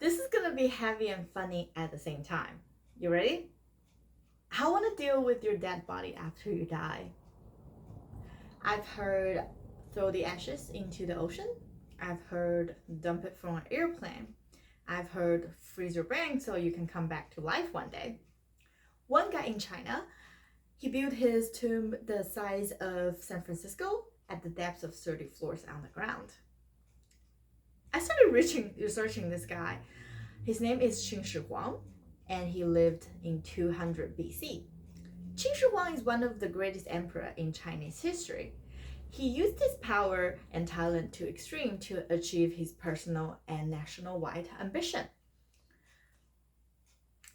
This is gonna be heavy and funny at the same time. You ready? How wanna deal with your dead body after you die? I've heard throw the ashes into the ocean. I've heard dump it from an airplane. I've heard freeze your brain so you can come back to life one day. One guy in China, he built his tomb the size of San Francisco at the depths of 30 floors underground. I started researching this guy. His name is Huang, and he lived in 200 BC. Huang is one of the greatest emperors in Chinese history. He used his power and talent to extreme to achieve his personal and national-wide ambition.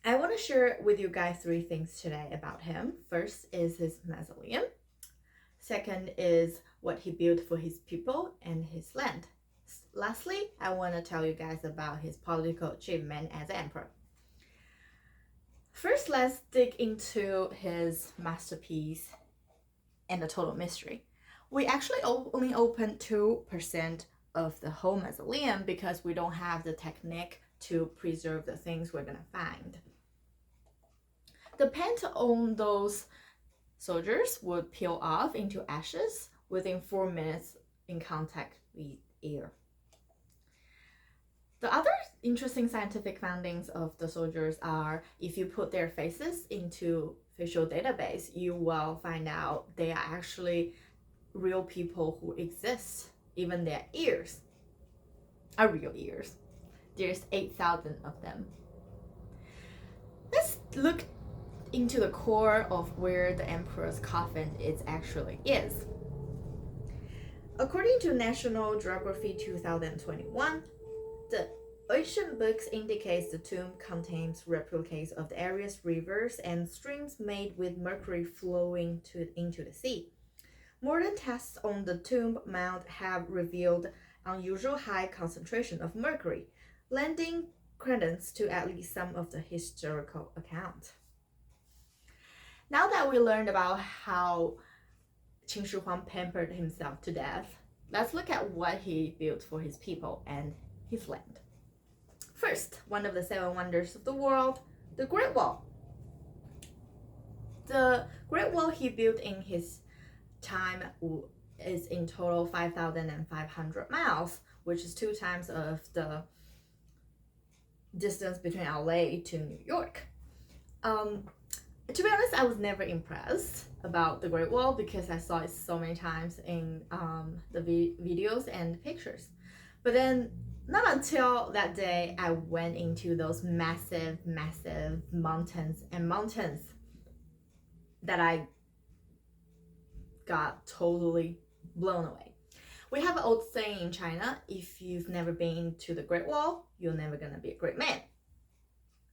I want to share with you guys three things today about him. First is his mausoleum. Second is what he built for his people and his land. Lastly, I want to tell you guys about his political achievement as emperor. First, let's dig into his masterpiece and the total mystery. We actually only opened 2% of the whole mausoleum because we don't have the technique to preserve the things we're gonna find. The paint on those soldiers would peel off into ashes within 4 minutes in contact with air. The other interesting scientific findings of the soldiers are if you put their faces into facial database, you will find out they are actually real people who exist. Even their ears are real ears. There's 8,000 of them. Let's look into the core of where the emperor's coffin actually is. According to National Geography 2021, the Ocean Books indicates the tomb contains replicas of the various rivers and streams made with mercury flowing into the sea. Modern tests on the tomb mound have revealed unusual high concentration of mercury, lending credence to at least some of the historical accounts. Now that we learned about how Qin Shi Huang pampered himself to death, let's look at what he built for his people and his land. First, one of the 7 wonders of the world, the Great Wall. The Great Wall he built in his time is in total 5,500 miles, which is 2 times of the distance between LA to New York. To be honest, I was never impressed about the Great Wall because I saw it so many times in the videos and pictures. But then, not until that day, I went into those massive mountains that I got totally blown away. We have an old saying in China, if you've never been to the Great Wall, you're never gonna be a great man.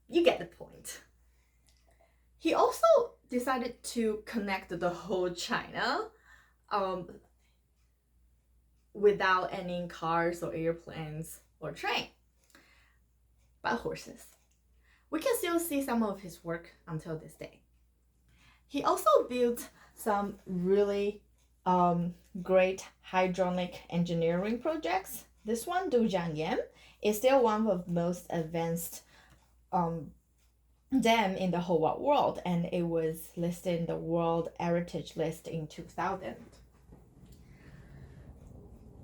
You get the point. He also decided to connect the whole China without any cars or airplanes or train, but horses. We can still see some of his work until this day. He also built some really great hydraulic engineering projects. This one, Dujiangyan, is still one of the most advanced dam in the whole world, and it was listed in the World Heritage List in 2000.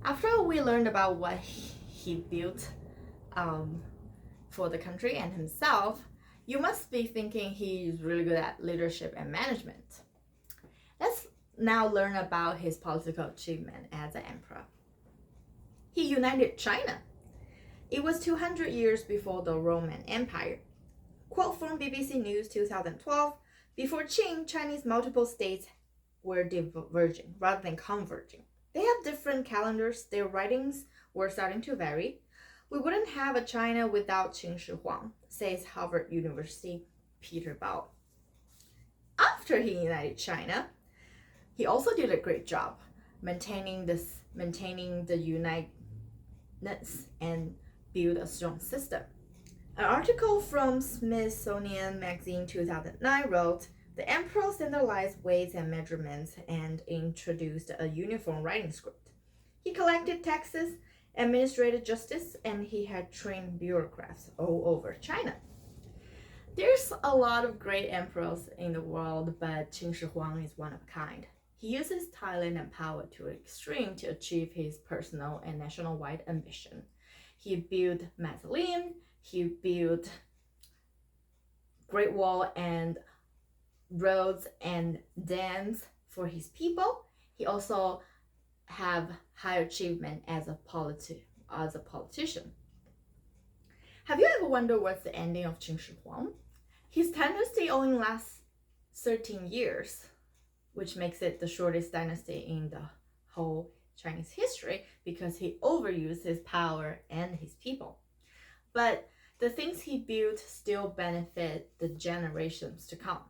After we learned about what he built for the country and himself, you must be thinking he's really good at leadership and management. Let's now learn about his political achievement as an emperor. He united China. It was 200 years before the Roman Empire. Quote from BBC News 2012, before Qing, Chinese multiple states were diverging rather than converging. They have different calendars, their writings were starting to vary. We wouldn't have a China without Qin Shi Huang, says Harvard University Peter Bao. After he united China, he also did a great job maintaining the uniteness and build a strong system. An article from Smithsonian Magazine 2009 wrote, the emperor standardized weights and measurements and introduced a uniform writing script. He collected taxes administrated justice, and he had trained bureaucrats all over China. There's a lot of great emperors in the world, but Qin Shi Huang is one of a kind. He uses talent and power to the extreme to achieve his personal and national-wide ambition. He built Adeline, he built Great Wall and roads and dams for his people. He also have high achievement as a politician. Have you ever wondered what's the ending of Qin Shi Huang? His dynasty only lasts 13 years, which makes it the shortest dynasty in the whole Chinese history because he overused his power and his people. But the things he built still benefit the generations to come.